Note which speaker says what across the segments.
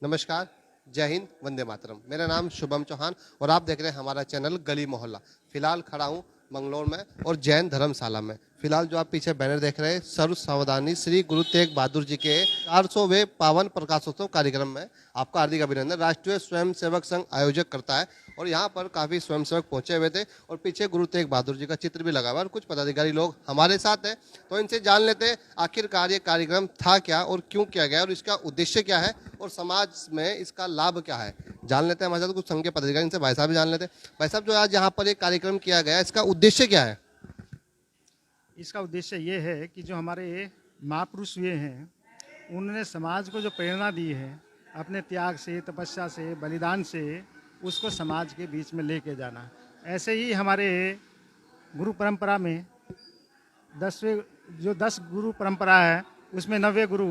Speaker 1: नमस्कार, जय हिंद, वंदे मातरम। मेरा नाम शुभम चौहान और आप देख रहे हैं हमारा चैनल गली मोहल्ला। फिलहाल खड़ा हूँ मंगलौर में और जैन धर्मशाला में। फिलहाल जो आप पीछे बैनर देख रहे हैं, सर्व सावधानी श्री गुरु तेग बहादुर जी के 400वें पावन प्रकाशोत्सव कार्यक्रम में आपका हार्दिक अभिनंदन। राष्ट्रीय स्वयंसेवक संघ आयोजक करता है और यहाँ पर काफ़ी स्वयंसेवक पहुंचे हुए थे और पीछे गुरु तेग बहादुर जी का चित्र भी लगा हुआ है और कुछ पदाधिकारी लोग हमारे साथ हैं। तो इनसे जान लेते हैं आखिरकार ये कार्यक्रम था क्या और क्यों किया गया और इसका उद्देश्य क्या है और समाज में इसका लाभ क्या है। जान लेते हैं हमारे साथ कुछ संघ के पदाधिकारी, इनसे भाई साहब भी जान लेते हैं। भाई साहब, जो आज यहाँ पर एक कार्यक्रम किया गया, इसका उद्देश्य क्या है?
Speaker 2: इसका उद्देश्य ये है कि जो हमारे महापुरुष हुए हैं, उन्होंने समाज को जो प्रेरणा दी है अपने त्याग से, तपस्या से, बलिदान से, उसको समाज के बीच में लेके जाना। ऐसे ही हमारे गुरु परंपरा में 10 गुरु परंपरा है, उसमें 90 गुरु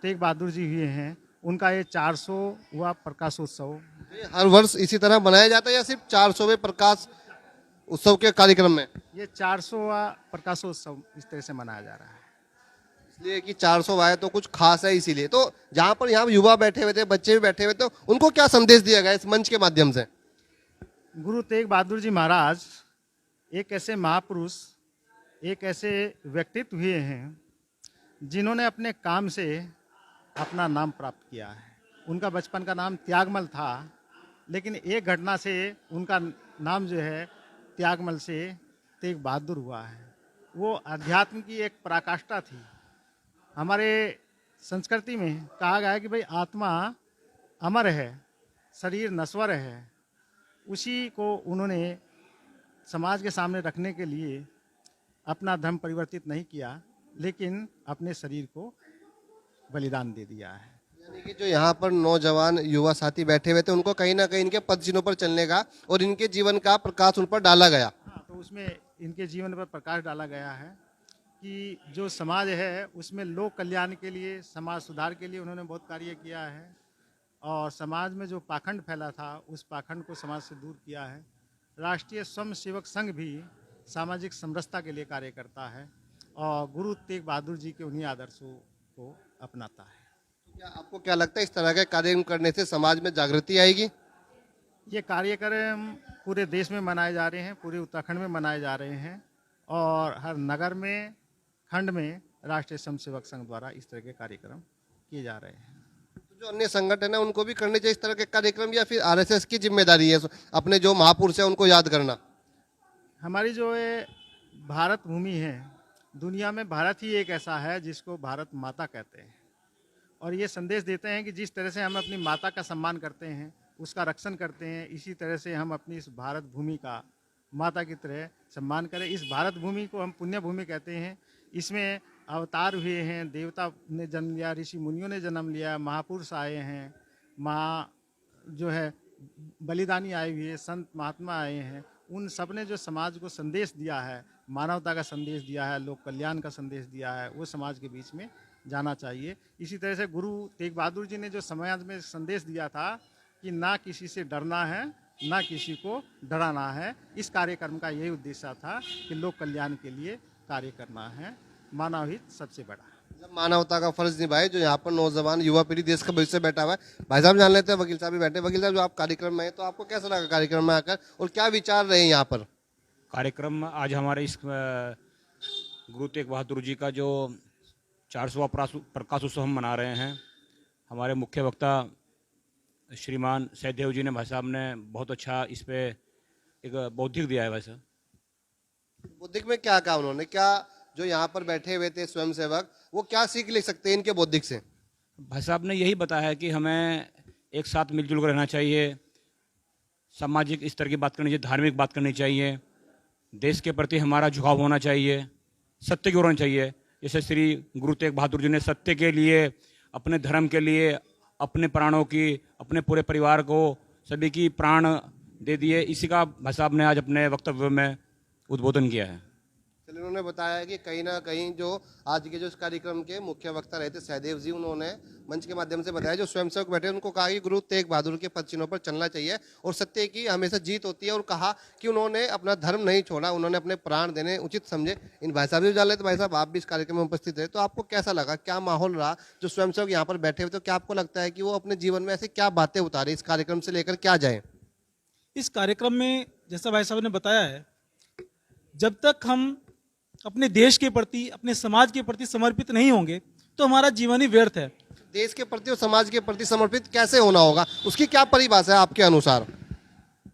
Speaker 2: तेग बहादुर जी हुए हैं। उनका ये 400वां प्रकाशोत्सव
Speaker 1: ये हर वर्ष इसी तरह मनाया जाता है या सिर्फ 400वें प्रकाश उत्सव के कार्यक्रम में?
Speaker 2: ये 400वां प्रकाशोत्सव इस तरह से मनाया जा रहा है।
Speaker 1: इसलिए कि 400 आए तो कुछ खास है, इसीलिए। तो जहाँ पर यहाँ युवा बैठे हुए थे, बच्चे भी बैठे हुए थे, तो उनको क्या संदेश दिया गया इस मंच के माध्यम से?
Speaker 2: गुरु तेग बहादुर जी महाराज एक ऐसे महापुरुष, एक ऐसे व्यक्तित्व हुए हैं जिन्होंने अपने काम से अपना नाम प्राप्त किया है। उनका बचपन का नाम त्यागमल था, लेकिन एक घटना से उनका नाम जो है त्यागमल से तेग बहादुर हुआ है। वो अध्यात्म की एक पराकाष्ठा थी। हमारे संस्कृति में कहा गया है कि भाई आत्मा अमर है, शरीर नश्वर है। उसी को उन्होंने समाज के सामने रखने के लिए अपना धर्म परिवर्तित नहीं किया, लेकिन अपने शरीर को बलिदान दे दिया है।
Speaker 1: यानी कि जो यहाँ पर नौजवान युवा साथी बैठे हुए थे, उनको कहीं ना कहीं इनके पद चिन्हों पर चलने का और इनके जीवन का प्रकाश उन पर डाला गया।
Speaker 2: हाँ, तो उसमें इनके जीवन पर प्रकाश डाला गया है कि जो समाज है उसमें लोक कल्याण के लिए, समाज सुधार के लिए उन्होंने बहुत कार्य किया है और समाज में जो पाखंड फैला था उस पाखंड को समाज से दूर किया है। राष्ट्रीय स्वयंसेवक संघ भी सामाजिक समरसता के लिए कार्य करता है और गुरु तेग बहादुर जी के उन्हीं आदर्शों को अपनाता है।
Speaker 1: क्या आपको क्या लगता है इस तरह के कार्यक्रम करने से समाज में जागृति आएगी?
Speaker 2: ये कार्यक्रम पूरे देश में मनाए जा रहे हैं, पूरे उत्तराखंड में मनाए जा रहे हैं और हर नगर में, खंड में राष्ट्रीय स्वयंसेवक संघ द्वारा इस तरह के कार्यक्रम किए जा रहे हैं।
Speaker 1: तो जो अन्य संगठन है उनको भी करने चाहिए इस तरह के कार्यक्रम या फिर आरएसएस की जिम्मेदारी है अपने जो महापुरुष है उनको याद करना?
Speaker 2: हमारी जो ये भारत भूमि है, दुनिया में भारत ही एक ऐसा है जिसको भारत माता कहते हैं और ये संदेश देते हैं कि जिस तरह से हम अपनी माता का सम्मान करते हैं, उसका रक्षण करते हैं, इसी तरह से हम अपनी इस भारत भूमि का माता की तरह सम्मान करें। इस भारत भूमि को हम पुण्य भूमि कहते हैं। इसमें अवतार हुए हैं, देवता ने जन्म लिया, ऋषि मुनियों ने जन्म लिया, महापुरुष आए हैं, जो है बलिदानी आए हुए, संत महात्मा आए हैं। उन सब ने जो समाज को संदेश दिया है, मानवता का संदेश दिया है, लोक कल्याण का संदेश दिया है, वो समाज के बीच में जाना चाहिए। इसी तरह से गुरु तेग बहादुर जी ने जो समाज में संदेश दिया था कि ना किसी से डरना है, ना किसी को डराना है। इस कार्यक्रम का यही उद्देश्य था कि लोक कल्याण के लिए कार्य करना है। मानव हित सबसे बड़ा है।
Speaker 1: मानवता का फर्ज निभाए। जो यहाँ पर नौजवान युवा पीढ़ी देश का भविष्य बैठा हुआ है। भाई साहब जान लेते हैं, वकील साहब भी बैठे। वकील साहब, जो आप कार्यक्रम में है तो आपको कैसा लगा कार्यक्रम में आकर और क्या विचार रहे यहाँ पर?
Speaker 3: कार्यक्रम आज हमारे इस गुरु तेग बहादुर जी का जो 400वां प्रकाश उत्सव हम मना रहे हैं, हमारे मुख्य वक्ता श्रीमान सहदेव जी ने, भाई साहब ने बहुत अच्छा इस पे एक बौद्धिक दिया है। भाई साहब,
Speaker 1: बौद्धिक में क्या कहा उन्होंने? क्या जो यहाँ पर बैठे हुए थे स्वयंसेवक, वो क्या सीख ले सकते हैं इनके बौद्धिक से?
Speaker 3: भाई साहब ने यही बताया है कि हमें एक साथ मिलजुल कर रहना चाहिए, सामाजिक स्तर की बात करनी चाहिए, धार्मिक बात करनी चाहिए, देश के प्रति हमारा झुकाव होना चाहिए, सत्य की ओर होना चाहिए। जैसे श्री गुरु तेग बहादुर जी ने सत्य के लिए, अपने धर्म के लिए, अपने प्राणों की, अपने पूरे परिवार को, सभी की प्राण दे दिए। इसी का भाई साहब ने आज अपने वक्तव्य में उद्बोधन किया है।
Speaker 1: चलिए, उन्होंने बताया कि कहीं ना कहीं जो आज के जो इस कार्यक्रम के मुख्य वक्ता रहे थे सहदेव जी, उन्होंने मंच के माध्यम से बताया जो स्वयंसेवक बैठे उनको कहा कि गुरु तेग बहादुर के पद चिन्हों पर चलना चाहिए और सत्य की हमेशा जीत होती है, और कहा कि उन्होंने अपना धर्म नहीं छोड़ा, उन्होंने अपने प्राण देने उचित समझे। इन भाई साहब भी जान लेते, भाई साहब आप भी इस कार्यक्रम में उपस्थित रहे, तो आपको कैसा लगा, क्या माहौल रहा जो स्वयंसेवक यहाँ पर बैठे हुए, तो क्या आपको लगता है कि वो अपने जीवन में ऐसे क्या बातें उतारे, इस कार्यक्रम से लेकर क्या जाए?
Speaker 4: इस कार्यक्रम में जैसा भाई साहब ने बताया है, जब तक हम अपने देश के प्रति, अपने समाज के प्रति समर्पित नहीं होंगे तो हमारा जीवन ही व्यर्थ है।
Speaker 1: देश के प्रति और समाज के प्रति समर्पित कैसे होना होगा, उसकी क्या परिभाषा है आपके अनुसार?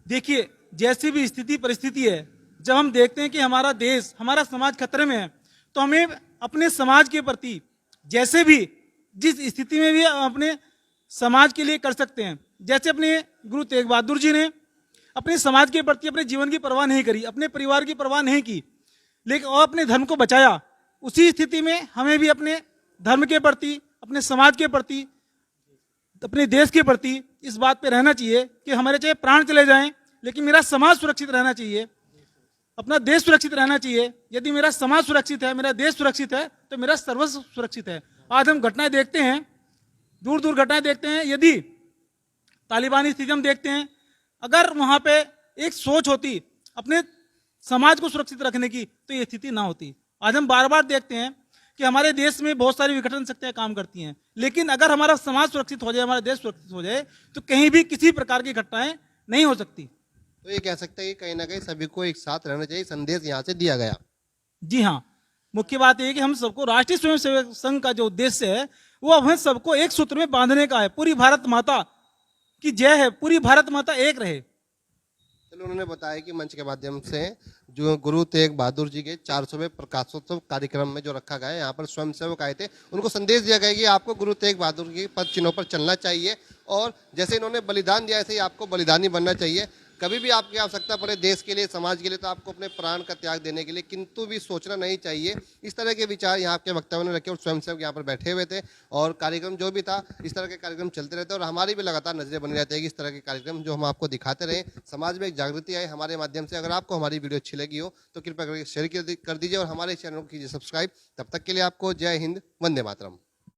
Speaker 4: देखिए, जैसी भी स्थिति परिस्थिति है, जब हम देखते हैं कि हमारा देश, हमारा समाज खतरे में है, तो हमें अपने समाज के प्रति जैसे भी, जिस स्थिति में भी अपने समाज के लिए कर सकते हैं। जैसे अपने गुरु तेग बहादुर जी ने अपने समाज के प्रति अपने जीवन की परवाह नहीं करी, अपने परिवार की परवाह नहीं की, लेकिन और अपने धर्म को बचाया। उसी स्थिति में हमें भी अपने धर्म के प्रति, अपने समाज के प्रति, अपने देश के प्रति इस बात पे रहना चाहिए कि हमारे चाहे प्राण चले जाएं, लेकिन मेरा समाज सुरक्षित रहना चाहिए, अपना देश सुरक्षित रहना चाहिए। यदि मेरा समाज सुरक्षित है, मेरा देश सुरक्षित है, तो मेरा सर्वस्व सुरक्षित है। आज हम घटनाएं देखते हैं, दूर दूर घटनाएं देखते हैं। यदि तालिबानी स्थिति हम देखते हैं, अगर वहां पे एक सोच होती अपने समाज को सुरक्षित रखने की, तो ये स्थिति ना होती। आज हम बार बार देखते हैं कि हमारे देश में बहुत सारी विघटन शक्तियां काम करती हैं, लेकिन अगर हमारा समाज सुरक्षित हो जाए, हमारा देश सुरक्षित हो जाए, तो कहीं भी किसी प्रकार की घटनाएं नहीं हो सकती।
Speaker 1: तो ये कह सकते हैं कि कहीं ना कहीं सभी को एक साथ रहना चाहिए, संदेश यहाँ से दिया गया।
Speaker 4: जी हाँ, मुख्य बात यह है कि हम सबको, राष्ट्रीय स्वयंसेवक संघ का जो उद्देश्य है वो हमें सबको एक सूत्र में बांधने का है। पूरी भारत माता की जय है, पूरी भारत माता एक रहे।
Speaker 1: चलो, उन्होंने बताया कि मंच के माध्यम से जो गुरु तेग बहादुर जी के 400वें प्रकाशोत्सव कार्यक्रम में जो रखा गया है, यहाँ पर स्वयंसेवक आए थे, उनको संदेश दिया गया कि आपको गुरु तेग बहादुर के पद चिन्हों पर चलना चाहिए, और जैसे इन्होंने बलिदान दिया ऐसे ही आपको बलिदानी बनना चाहिए। कभी भी आपकी आवश्यकता पड़े देश के लिए, समाज के लिए, तो आपको अपने प्राण का त्याग देने के लिए किंतु भी सोचना नहीं चाहिए। इस तरह के विचार यहाँ के वक्ताओं ने रखे और स्वयंसेवक यहाँ पर बैठे हुए थे, और कार्यक्रम जो भी था, इस तरह के कार्यक्रम चलते रहते हैं और हमारी भी लगातार नजरें बनी रहती है कि इस तरह के कार्यक्रम जो हम आपको दिखाते रहे, समाज में एक जागृति आए हमारे माध्यम से। अगर आपको हमारी वीडियो अच्छी लगी हो तो कृपया करके शेयर कर दीजिए और हमारे चैनल को कीजिए सब्सक्राइब। तब तक के लिए आपको जय हिंद, वंदे मातरम।